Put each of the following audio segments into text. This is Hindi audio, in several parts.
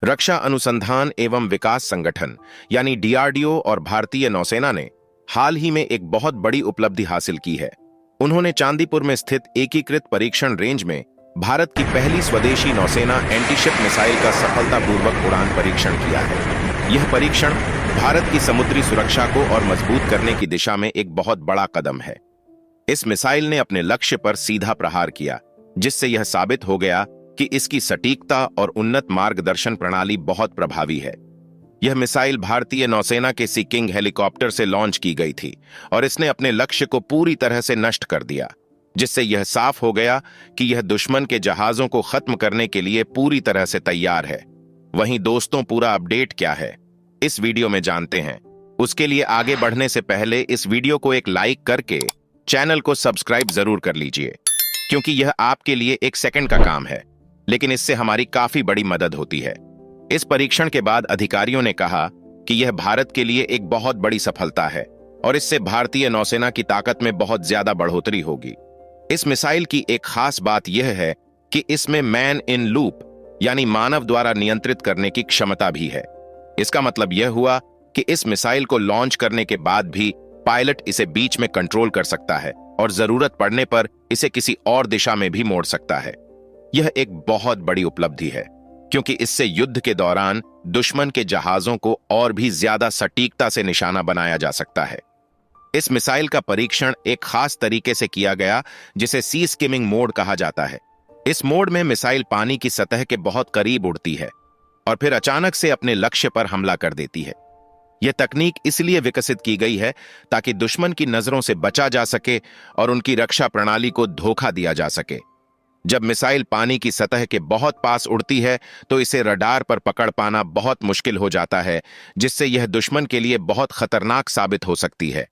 रक्षा अनुसंधान एवं विकास संगठन यानी डीआरडीओ और भारतीय नौसेना ने हाल ही में एक बहुत बड़ी उपलब्धि हासिल की है। उन्होंने चांदीपुर में स्थित एकीकृत परीक्षण रेंज में भारत की पहली स्वदेशी नौसेना एंटीशिप मिसाइल का सफलतापूर्वक उड़ान परीक्षण किया है। यह परीक्षण भारत की समुद्री सुरक्षा को और मजबूत करने की दिशा में एक बहुत बड़ा कदम है। इस मिसाइल ने अपने लक्ष्य पर सीधा प्रहार किया, जिससे यह साबित हो गया कि इसकी सटीकता और उन्नत मार्गदर्शन प्रणाली बहुत प्रभावी है। यह मिसाइल भारतीय नौसेना के सी किंग हेलीकॉप्टर से लॉन्च की गई थी और इसने अपने लक्ष्य को पूरी तरह से नष्ट कर दिया, जिससे यह साफ हो गया कि यह दुश्मन के जहाजों को खत्म करने के लिए पूरी तरह से तैयार है। वहीं दोस्तों, पूरा अपडेट क्या है, इस वीडियो में जानते हैं। उसके लिए आगे बढ़ने से पहले इस वीडियो को एक लाइक करके चैनल को सब्सक्राइब जरूर कर लीजिए, क्योंकि यह आपके लिए एक सेकंड का काम है, लेकिन इससे हमारी काफी बड़ी मदद होती है। इस परीक्षण के बाद अधिकारियों ने कहा कि यह भारत के लिए एक बहुत बड़ी सफलता है और इससे भारतीय नौसेना की ताकत में बहुत ज्यादा बढ़ोतरी होगी। इस मिसाइल की एक खास बात यह है कि इसमें मैन इन लूप यानी मानव द्वारा नियंत्रित करने की क्षमता भी है। इसका मतलब यह हुआ कि इस मिसाइल को लॉन्च करने के बाद भी पायलट इसे बीच में कंट्रोल कर सकता है और जरूरत पड़ने पर इसे किसी और दिशा में भी मोड़ सकता है। यह एक बहुत बड़ी उपलब्धि है, क्योंकि इससे युद्ध के दौरान दुश्मन के जहाजों को और भी ज्यादा सटीकता से निशाना बनाया जा सकता है। इस मिसाइल का परीक्षण एक खास तरीके से किया गया, जिसे सी स्किमिंग मोड कहा जाता है। इस मोड में मिसाइल पानी की सतह के बहुत करीब उड़ती है और फिर अचानक से अपने लक्ष्य पर हमला कर देती है। यह तकनीक इसलिए विकसित की गई है ताकि दुश्मन की नजरों से बचा जा सके और उनकी रक्षा प्रणाली को धोखा दिया जा सके। जब मिसाइल पानी की सतह के बहुत पास उड़ती है तो इसे रडार पर पकड़ पाना बहुत मुश्किल हो जाता है, जिससे यह दुश्मन के लिए बहुत खतरनाक साबित हो सकती है।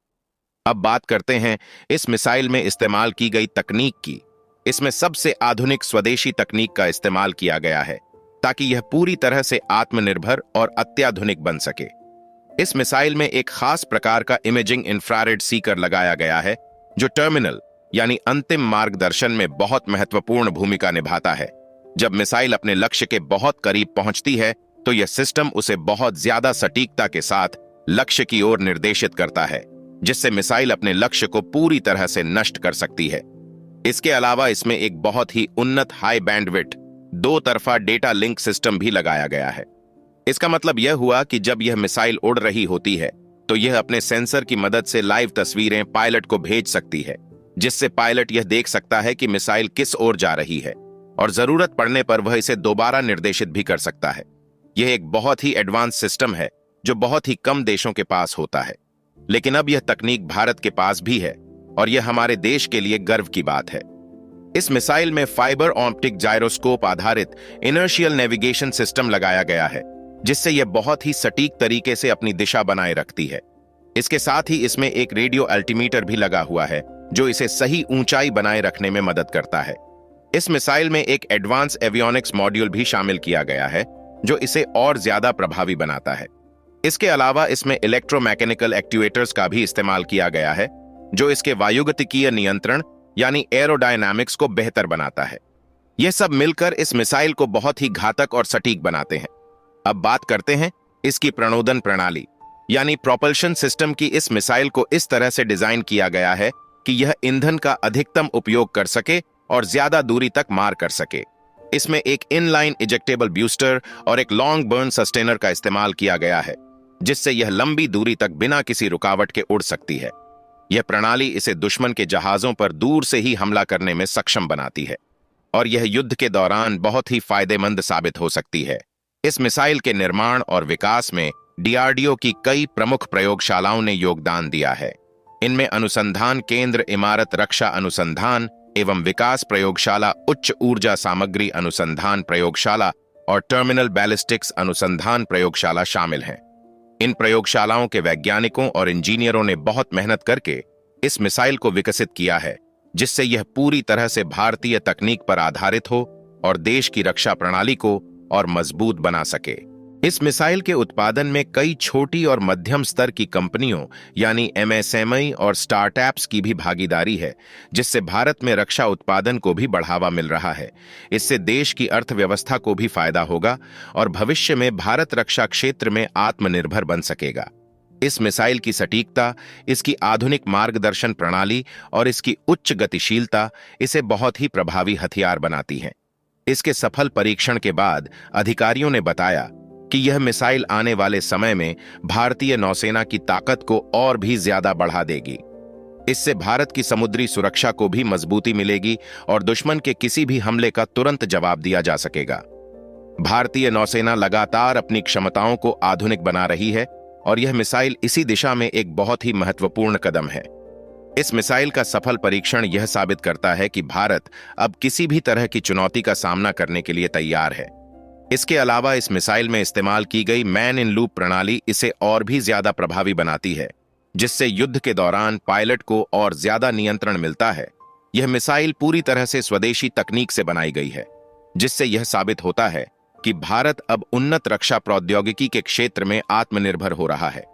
अब बात करते हैं इस मिसाइल में इस्तेमाल की गई तकनीक की। इसमें सबसे आधुनिक स्वदेशी तकनीक का इस्तेमाल किया गया है ताकि यह पूरी तरह से आत्मनिर्भर और अत्याधुनिक बन सके। इस मिसाइल में एक खास प्रकार का इमेजिंग इंफ्रारेड सीकर लगाया गया है, जो टर्मिनल यानी अंतिम मार्गदर्शन में बहुत महत्वपूर्ण भूमिका निभाता है। जब मिसाइल अपने लक्ष्य के बहुत करीब पहुंचती है तो यह सिस्टम उसे बहुत ज्यादा सटीकता के साथ लक्ष्य की ओर निर्देशित करता है, जिससे मिसाइल अपने लक्ष्य को पूरी तरह से नष्ट कर सकती है। इसके अलावा इसमें एक बहुत ही उन्नत हाई बैंडविड्थ दो तरफा डेटा लिंक सिस्टम भी लगाया गया है। इसका मतलब यह हुआ कि जब यह मिसाइल उड़ रही होती है तो यह अपने सेंसर की मदद से लाइव तस्वीरें पायलट को भेज सकती है, जिससे पायलट यह देख सकता है कि मिसाइल किस ओर जा रही है और जरूरत पड़ने पर वह इसे दोबारा निर्देशित भी कर सकता है। यह एक बहुत ही एडवांस सिस्टम है जो बहुत ही कम देशों के पास होता है, लेकिन अब यह तकनीक भारत के पास भी है और यह हमारे देश के लिए गर्व की बात है। इस मिसाइल में फाइबर ऑप्टिक जायरोस्कोप आधारित इनर्शियल नेविगेशन सिस्टम लगाया गया है, जिससे यह बहुत ही सटीक तरीके से अपनी दिशा बनाए रखती है। इसके साथ ही इसमें एक रेडियो अल्टीमीटर भी लगा हुआ है, जो इसे सही ऊंचाई बनाए रखने में मदद करता है। इस मिसाइल में एक एडवांस एवियोनिक्स मॉड्यूल भी शामिल किया गया है, जो इसे और ज्यादा प्रभावी बनाता है। इसके अलावा इसमें इलेक्ट्रोमैकेनिकल एक्ट्यूएटर्स का भी इस्तेमाल किया गया है, जो इसके वायुगतिकीय नियंत्रण यानी एरोडायनामिक्स को बेहतर बनाता है। यह सब मिलकर इस मिसाइल को बहुत ही घातक और सटीक बनाते हैं। अब बात करते हैं इसकी प्रणोदन प्रणाली यानी प्रोपल्शन सिस्टम की। इस मिसाइल को इस तरह से डिजाइन किया गया है कि यह ईंधन का अधिकतम उपयोग कर सके और ज्यादा दूरी तक मार कर सके। इसमें एक इनलाइन इजेक्टेबल ब्यूस्टर और एक लॉन्ग बर्न सस्टेनर का इस्तेमाल किया गया है, जिससे यह लंबी दूरी तक बिना किसी रुकावट के उड़ सकती है। यह प्रणाली इसे दुश्मन के जहाजों पर दूर से ही हमला करने में सक्षम बनाती है और यह युद्ध के दौरान बहुत ही फायदेमंद साबित हो सकती है। इस मिसाइल के निर्माण और विकास में डीआरडीओ की कई प्रमुख प्रयोगशालाओं ने योगदान दिया है। इनमें अनुसंधान केंद्र, इमारत रक्षा अनुसंधान एवं विकास प्रयोगशाला, उच्च ऊर्जा सामग्री अनुसंधान प्रयोगशाला और टर्मिनल बैलिस्टिक्स अनुसंधान प्रयोगशाला शामिल हैं। इन प्रयोगशालाओं के वैज्ञानिकों और इंजीनियरों ने बहुत मेहनत करके इस मिसाइल को विकसित किया है, जिससे यह पूरी तरह से भारतीय तकनीक पर आधारित हो और देश की रक्षा प्रणाली को और मजबूत बना सके। इस मिसाइल के उत्पादन में कई छोटी और मध्यम स्तर की कंपनियों यानी एमएसएमई और स्टार्टअप्स की भी भागीदारी है, जिससे भारत में रक्षा उत्पादन को भी बढ़ावा मिल रहा है। इससे देश की अर्थव्यवस्था को भी फायदा होगा और भविष्य में भारत रक्षा क्षेत्र में आत्मनिर्भर बन सकेगा। इस मिसाइल की सटीकता, इसकी आधुनिक मार्गदर्शन प्रणाली और इसकी उच्च गतिशीलता इसे बहुत ही प्रभावी हथियार बनाती हैं। इसके सफल परीक्षण के बाद अधिकारियों ने बताया कि यह मिसाइल आने वाले समय में भारतीय नौसेना की ताकत को और भी ज्यादा बढ़ा देगी। इससे भारत की समुद्री सुरक्षा को भी मजबूती मिलेगी और दुश्मन के किसी भी हमले का तुरंत जवाब दिया जा सकेगा। भारतीय नौसेना लगातार अपनी क्षमताओं को आधुनिक बना रही है और यह मिसाइल इसी दिशा में एक बहुत ही महत्वपूर्ण कदम है। इस मिसाइल का सफल परीक्षण यह साबित करता है कि भारत अब किसी भी तरह की चुनौती का सामना करने के लिए तैयार है। इसके अलावा इस मिसाइल में इस्तेमाल की गई मैन इन लूप प्रणाली इसे और भी ज्यादा प्रभावी बनाती है, जिससे युद्ध के दौरान पायलट को और ज्यादा नियंत्रण मिलता है। यह मिसाइल पूरी तरह से स्वदेशी तकनीक से बनाई गई है, जिससे यह साबित होता है कि भारत अब उन्नत रक्षा प्रौद्योगिकी के क्षेत्र में आत्मनिर्भर हो रहा है।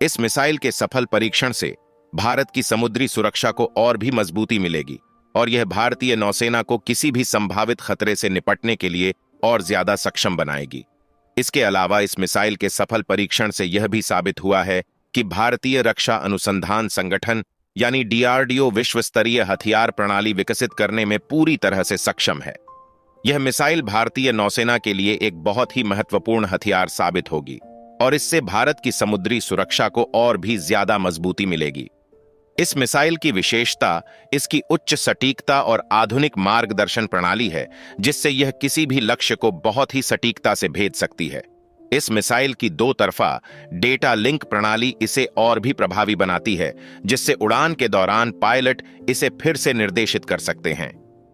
इस मिसाइल के सफल परीक्षण से भारत की समुद्री सुरक्षा को और भी मजबूती मिलेगी और यह भारतीय नौसेना को किसी भी संभावित खतरे से निपटने के लिए और ज्यादा सक्षम बनाएगी। इसके अलावा इस मिसाइल के सफल परीक्षण से यह भी साबित हुआ है कि भारतीय रक्षा अनुसंधान संगठन यानी डीआरडीओ विश्व स्तरीय हथियार प्रणाली विकसित करने में पूरी तरह से सक्षम है। यह मिसाइल भारतीय नौसेना के लिए एक बहुत ही महत्वपूर्ण हथियार साबित होगी और इससे भारत की समुद्री सुरक्षा को और भी ज्यादा मजबूती मिलेगी। इस मिसाइल की विशेषता इसकी उच्च सटीकता और आधुनिक मार्गदर्शन प्रणाली है, जिससे यह किसी भी लक्ष्य को बहुत ही सटीकता से भेद सकती है। इस मिसाइल की दो तरफा डेटा लिंक प्रणाली इसे और भी प्रभावी बनाती है, जिससे उड़ान के दौरान पायलट इसे फिर से निर्देशित कर सकते हैं।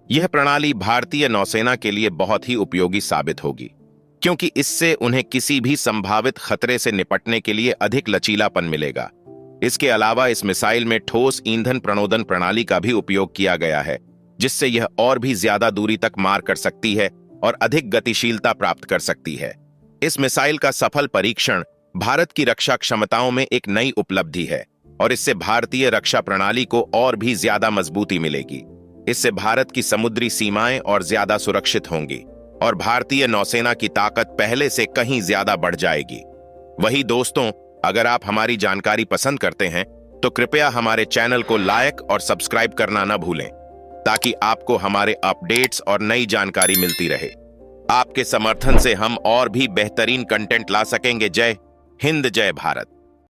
यह प्रणाली भारतीय नौसेना के लिए बहुत ही उपयोगी साबित होगी, क्योंकि इससे उन्हें किसी भी संभावित खतरे से निपटने के लिए अधिक लचीलापन मिलेगा। इसके अलावा इस मिसाइल में ठोस ईंधन प्रणोदन प्रणाली का भी उपयोग किया गया है, जिससे यह और भी ज्यादा दूरी तक मार कर सकती है और अधिक गतिशीलता प्राप्त कर सकती है। इस मिसाइल का सफल परीक्षण भारत की रक्षा क्षमताओं में एक नई उपलब्धि है और इससे भारतीय रक्षा प्रणाली को और भी ज्यादा मजबूती मिलेगी। इससे भारत की समुद्री सीमाएं और ज्यादा सुरक्षित होंगी और भारतीय नौसेना की ताकत पहले से कहीं ज्यादा बढ़ जाएगी। वही दोस्तों, अगर आप हमारी जानकारी पसंद करते हैं तो कृपया हमारे चैनल को लाइक और सब्सक्राइब करना न भूलें, ताकि आपको हमारे अपडेट्स और नई जानकारी मिलती रहे। आपके समर्थन से हम और भी बेहतरीन कंटेंट ला सकेंगे। जय हिंद, जय भारत।